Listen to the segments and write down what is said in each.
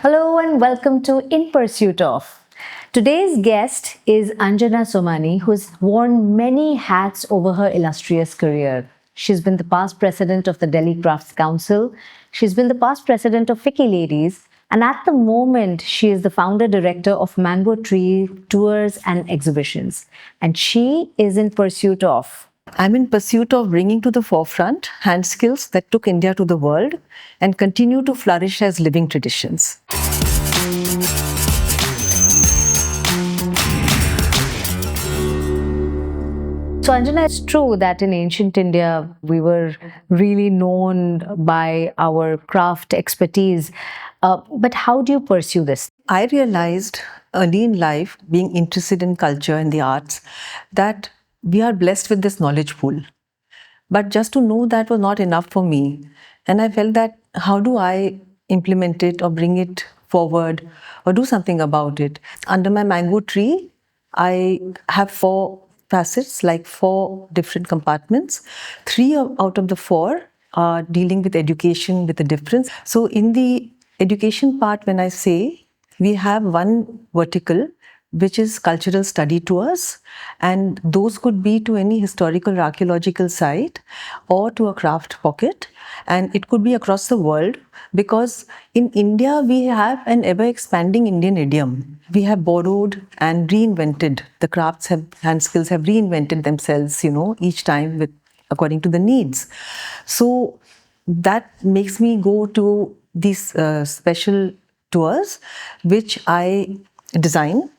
Hello and welcome to In Pursuit of. Today's guest is Anjana Somany, who's worn many hats over her illustrious career. She's been the past president of the Delhi Crafts Council, she's been the past president of Ficky Ladies, and at the moment, she is the founder director of Mango Tree Tours and Exhibitions. And she is in pursuit of. I'm in pursuit of bringing to the forefront hand skills that took India to the world and continue to flourish as living traditions. So, Anjana, it's true that in ancient India, we were really known by our craft expertise. But how do you pursue this? I realized early in life, being interested in culture and the arts, that we are blessed with this knowledge pool. But just to know that was not enough for me. And I felt that how do I implement it or bring it forward or do something about it? Under my mango tree, I have 4 facets, like 4 different compartments. Out of the 4 are dealing with education with a difference. So in the education part, when I say, we have one vertical which is cultural study tours, and those could be to any historical or archaeological site or to a craft pocket, and it could be across the world, because in India we have an ever expanding Indian idiom. We have borrowed and reinvented. The hand skills have reinvented themselves, each time with according to the needs. So that makes me go to these special tours, which I design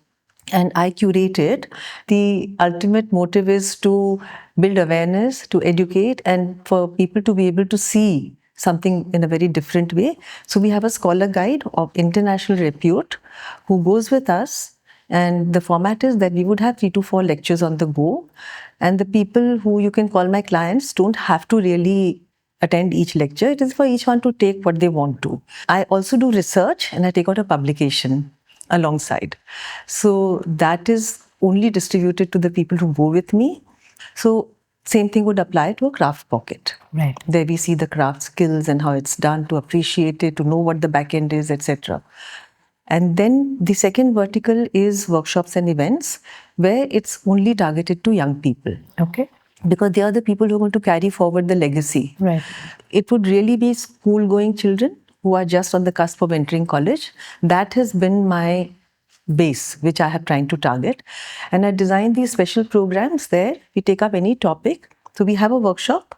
and I curate it. The ultimate motive is to build awareness, to educate, and for people to be able to see something in a very different way. So we have a scholar guide of international repute who goes with us, and the format is that we would have 3 to 4 lectures on the go, and the people who you can call my clients don't have to really attend each lecture. It is for each one to take what they want to. I also do research and I take out a publication alongside. So that is only distributed to the people who go with me. So same thing would apply to a craft pocket. Right. There we see the craft skills and how it's done, to appreciate it, to know what the back end is, etc. And then the second vertical is workshops and events, where it's only targeted to young people. Okay. Because they are the people who are going to carry forward the legacy. Right. It would really be school-going children who are just on the cusp of entering college. That has been my base, which I have trying to target. And I designed these special programs there. We take up any topic. So we have a workshop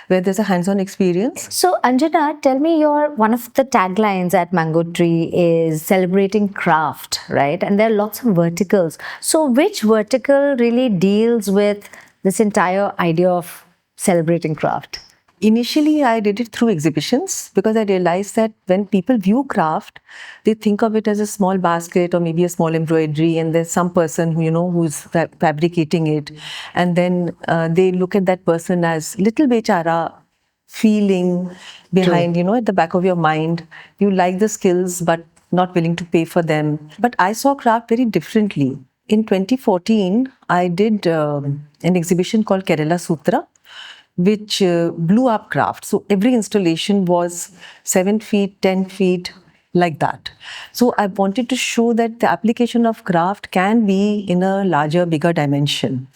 where there's a hands-on experience. So, Anjana, tell me, one of the taglines at Mango Tree is celebrating craft, right? And there are lots of verticals. So, which vertical really deals with this entire idea of celebrating craft? Initially, I did it through exhibitions because I realized that when people view craft, they think of it as a small basket or maybe a small embroidery, and there's some person who's fabricating it, and then they look at that person as little bechara, feeling behind, at the back of your mind. You like the skills, but not willing to pay for them. But I saw craft very differently. In 2014, I did an exhibition called Kerala Sutra, which blew up craft. So every installation was 7 feet, 10 feet, like that. So I wanted to show that the application of craft can be in a larger, bigger dimension.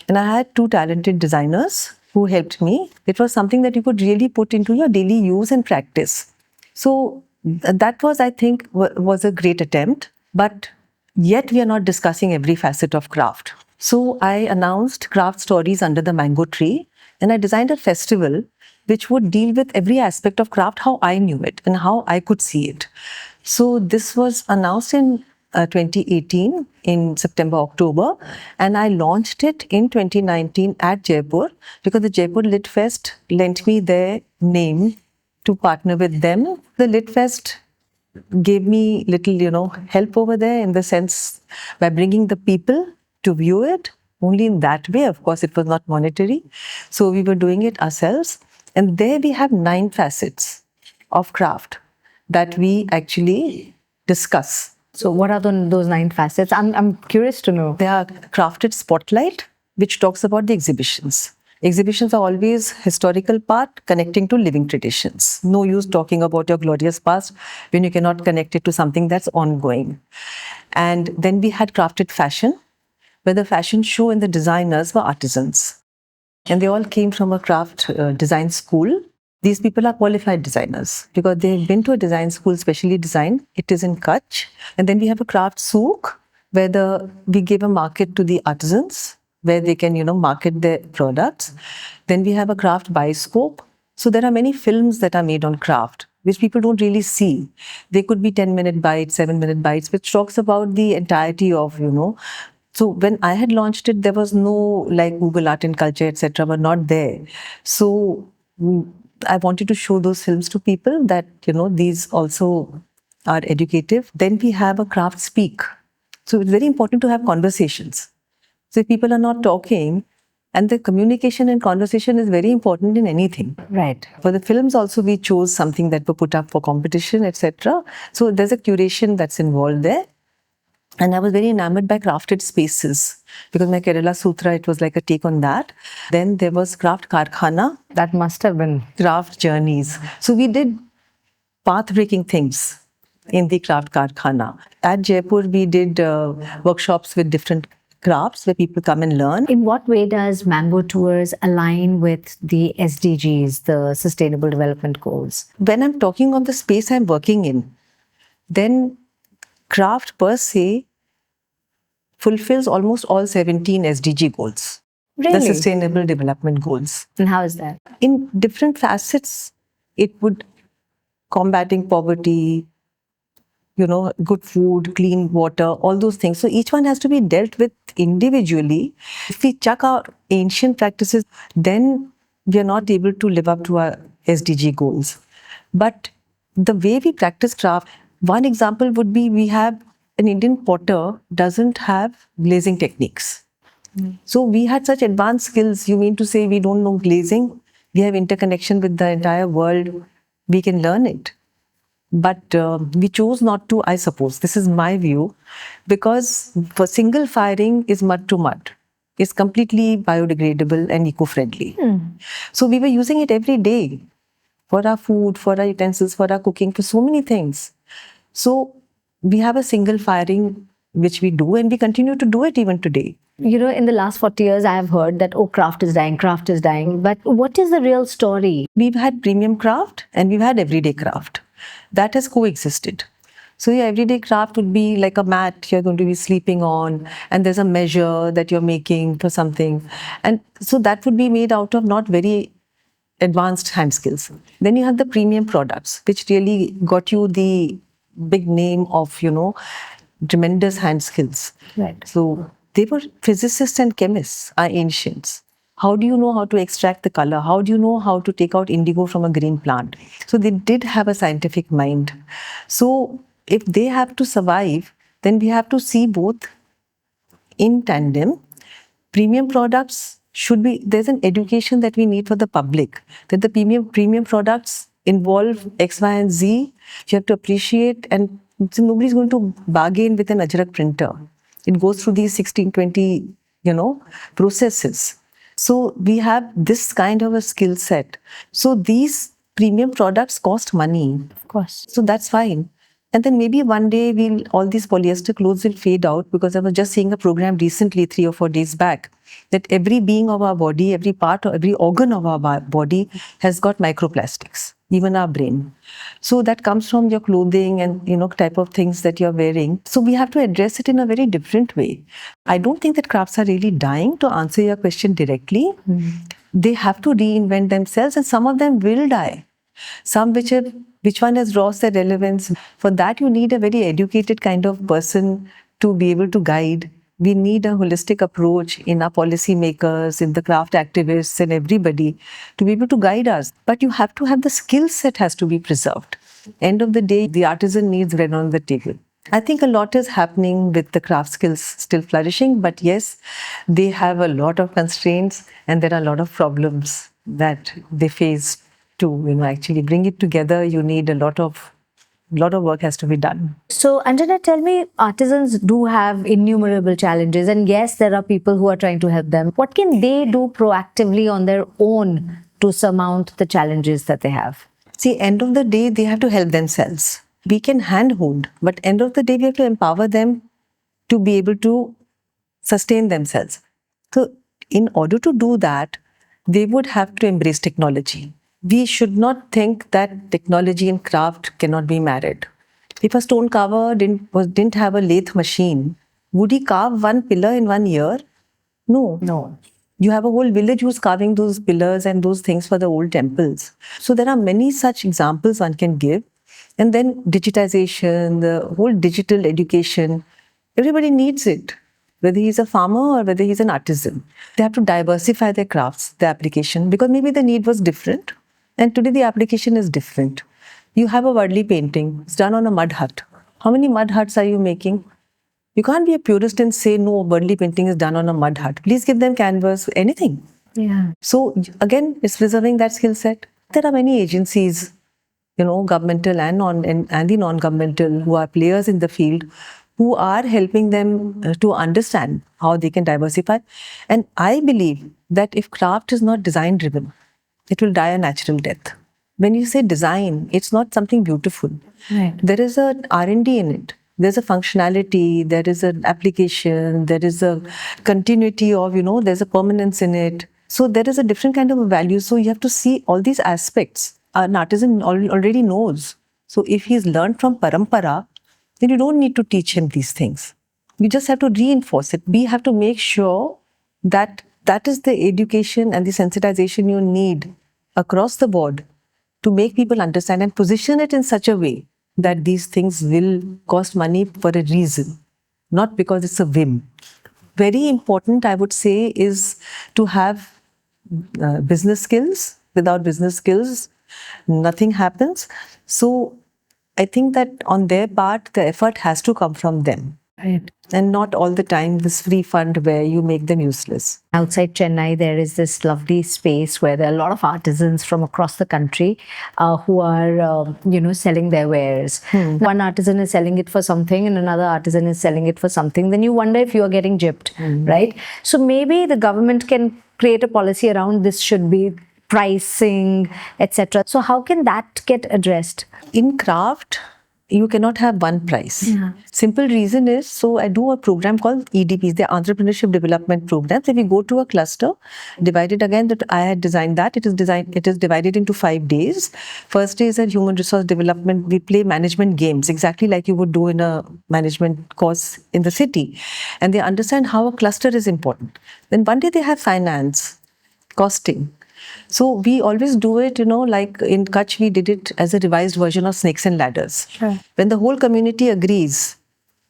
And I had 2 talented designers who helped me. It was something that you could really put into your daily use and practice. So that was, I think, was a great attempt. But yet we are not discussing every facet of craft. So I announced Craft Stories under the Mango Tree, and I designed a festival which would deal with every aspect of craft, how I knew it and how I could see it. So this was announced in 2018 in September, October, and I launched it in 2019 at Jaipur because the Jaipur Lit Fest lent me their name to partner with them. The Lit Fest gave me little, help over there, in the sense by bringing the people to view it. Only in that way, of course, it was not monetary. So we were doing it ourselves. And there we have 9 facets of craft that we actually discuss. So, what are those 9 facets? I'm curious to know. There are crafted spotlight, which talks about the exhibitions. Exhibitions are always historical part connecting to living traditions. No use talking about your glorious past when you cannot connect it to something that's ongoing. And then we had crafted fashion, where the fashion show and the designers were artisans. And they all came from a craft design school. These people are qualified designers because they've been to a design school, specially designed. It is in Kutch. And then we have a craft souk where we give a market to the artisans where they can, market their products. Then we have a craft bioscope. So there are many films that are made on craft, which people don't really see. They could be 10-minute bites, 7-minute bites, which talks about the entirety of, So when I had launched it, there was no like Google Art and Culture, etc., were not there. So I wanted to show those films to people that, these also are educative. Then we have a craft speak. So it's very important to have conversations. So if people are not talking, and the communication and conversation is very important in anything. Right. For the films also, we chose something that were put up for competition, etc. So there's a curation that's involved there. And I was very enamored by crafted spaces because my Kerala Sutra, it was like a take on that. Then there was Craft Karkhana. That must have been Craft journeys. So we did path-breaking things in the Craft Karkhana. At Jaipur, we did workshops with different crafts where people come and learn. In what way does Mango Tours align with the SDGs, the Sustainable Development Goals? When I'm talking of the space I'm working in, then craft per se fulfills almost all 17 SDG goals. Really? The Sustainable Development Goals. And how is that? In different facets, it would combating poverty, good food, clean water, all those things. So each one has to be dealt with individually. If we chuck our ancient practices, then we are not able to live up to our SDG goals. But the way we practice craft, one example would be we have an Indian potter doesn't have glazing techniques. So we had such advanced skills. You mean to say we don't know glazing? We have interconnection with the entire world. We can learn it. But we chose not to, I suppose. This is my view. Because for single firing is mud to mud. It's completely biodegradable and eco-friendly. So we were using it every day for our food, for our utensils, for our cooking, for so many things. So we have a single firing which we do, and we continue to do it even today. In the last 40 years, I have heard that, craft is dying, craft is dying. But what is the real story? We've had premium craft and we've had everyday craft. That has coexisted. So your everyday craft would be like a mat you're going to be sleeping on, and there's a measure that you're making for something. And so that would be made out of not very advanced hand skills. Then you have the premium products, which really got you the big name of, tremendous hand skills. Right. So they were physicists and chemists, our ancients. How do you know how to extract the color? How do you know how to take out indigo from a green plant? So they did have a scientific mind. So if they have to survive, then we have to see both in tandem. Premium products should be, there's an education that we need for the public, that the premium products involve X, Y, and Z. You have to appreciate, and so nobody's going to bargain with an Ajrak printer. It goes through these 16, 20, processes. So we have this kind of a skill set. So these premium products cost money. Of course. So that's fine. And then maybe one day all these polyester clothes will fade out, because I was just seeing a program recently, 3 or 4 days back, that every being of our body, every part or every organ of our body has got microplastics, even our brain. So that comes from your clothing and, type of things that you're wearing. So we have to address it in a very different way. I don't think that crafts are really dying, to answer your question directly. They have to reinvent themselves, and some of them will die. Some which one has lost their relevance. For that, you need a very educated kind of person to be able to guide. We need a holistic approach in our policy makers, in the craft activists, and everybody to be able to guide us. But you have to have the skill set has to be preserved. End of the day, the artisan needs bread on the table. I think a lot is happening with the craft skills still flourishing, but yes, they have a lot of constraints and there are a lot of problems that they face to actually bring it together. You need a lot of a lot of work has to be done. So, Anjana, tell me, artisans do have innumerable challenges, and yes, there are people who are trying to help them. What can they do proactively on their own to surmount the challenges that they have? See, end of the day, they have to help themselves. We can handhold, but end of the day, we have to empower them to be able to sustain themselves. So, in order to do that, they would have to embrace technology. We should not think that technology and craft cannot be married. If a stone carver didn't have a lathe machine, would he carve one pillar in 1 year? No. No. You have a whole village who's carving those pillars and those things for the old temples. So there are many such examples one can give. And then digitization, the whole digital education, everybody needs it, whether he's a farmer or whether he's an artisan. They have to diversify their crafts, their application, because maybe the need was different. And today the application is different. You have a worldly painting, it's done on a mud hut. How many mud huts are you making? You can't be a purist and say, no, Burnley painting is done on a mud hut. Please give them canvas, anything. Yeah. So again, it's preserving that skill set. There are many agencies, governmental and the non-governmental, who are players in the field, who are helping them to understand how they can diversify. And I believe that if craft is not design driven, it will die a natural death. When you say design, it's not something beautiful. Right. There is an R&D in it. There's a functionality, there is an application, there is a continuity of, there's a permanence in it. So there is a different kind of a value. So you have to see all these aspects. An artisan already knows. So if he's learned from parampara, then you don't need to teach him these things. You just have to reinforce it. We have to make sure that that is the education and the sensitization you need across the board to make people understand and position it in such a way that these things will cost money for a reason, not because it's a whim. Very important, I would say, is to have business skills. Without business skills, nothing happens. So I think that on their part, the effort has to come from them. Right. And not all the time this free fund where you make them useless. Outside Chennai, there is this lovely space where there are a lot of artisans from across the country who are, selling their wares. One artisan is selling it for something and another artisan is selling it for something. Then you wonder if you are getting gypped, right? So maybe the government can create a policy around this should be pricing, etc. So how can that get addressed? In craft, you cannot have one price. Yeah. Simple reason is, so I do a program called EDPs, the Entrepreneurship Development Programs. If we go to a cluster, divided again, that I had designed that. It is divided into 5 days. First day is a human resource development. We play management games, exactly like you would do in a management course in the city. And they understand how a cluster is important. Then one day they have finance, costing. So we always do it, like in Kutch, we did it as a revised version of Snakes and Ladders. Sure. When the whole community agrees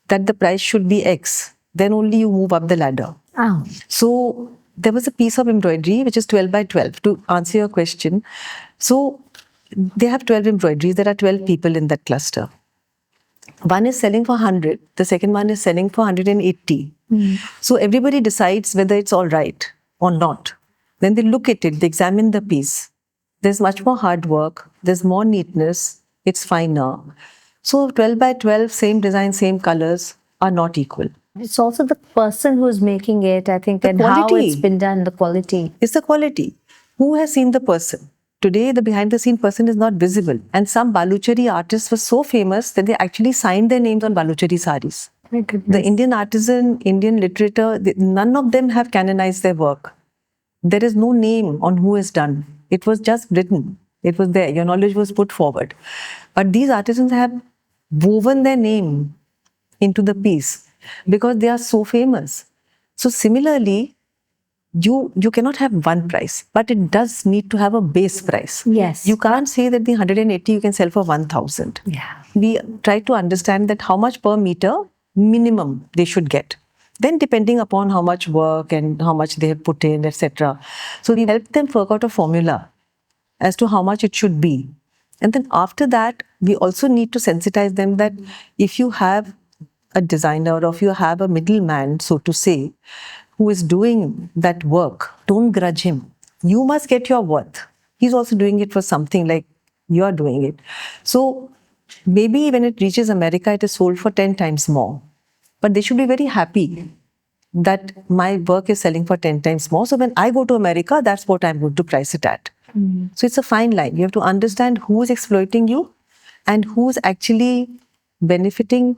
that the price should be X, then only you move up the ladder. Oh. So there was a piece of embroidery, which is 12 by 12, to answer your question. So they have 12 embroideries. There are 12 people in that cluster. One is selling for 100. The second one is selling for 180. So everybody decides whether it's all right or not. Then they look at it, they examine the piece. There's much more hard work, there's more neatness, it's finer. So 12 by 12, same design, same colors are not equal. It's also the person who's making it, I think, and how quality. it's been done, the quality. It's the quality. Who has seen the person? Today, the behind the scene person is not visible. And some Baluchari artists were so famous that they actually signed their names on Baluchari saris. My goodness. The Indian artisan, Indian literature, none of them have canonized their work. There is no name on who is done. It was just written. It was there. Your knowledge was put forward. But these artisans have woven their name into the piece because they are so famous. So similarly, you cannot have one price, but it does need to have a base price. Yes. You can't say that the 180 you can sell for 1,000. Yeah. We try to understand that how much per meter minimum they should get. Then depending upon how much work and how much they have put in, etc. So we help them work out a formula as to how much it should be. And then after that, we also need to sensitize them that if you have a designer or if you have a middleman, so to say, who is doing that work, don't grudge him. You must get your worth. He's also doing it for something like you are doing it. So maybe when it reaches America, it is sold for 10 times more. But they should be very happy that my work is selling for 10 times more. So when I go to America, that's what I'm going to price it at. So it's a fine line. You have to understand who is exploiting you and who's actually benefiting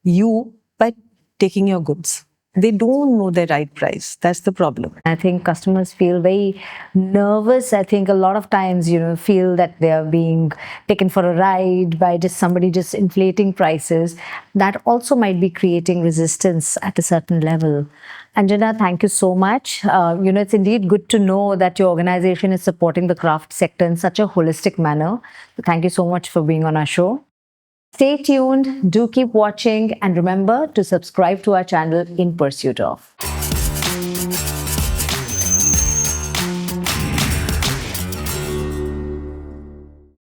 you by taking your goods. They don't know the right price. That's the problem. I think customers feel very nervous. I think a lot of times, feel that they're being taken for a ride by just somebody just inflating prices. That also might be creating resistance at a certain level. Anjana, thank you so much. It's indeed good to know that your organization is supporting the craft sector in such a holistic manner. So thank you so much for being on our show. Stay tuned, do keep watching, and remember to subscribe to our channel In Pursuit Of.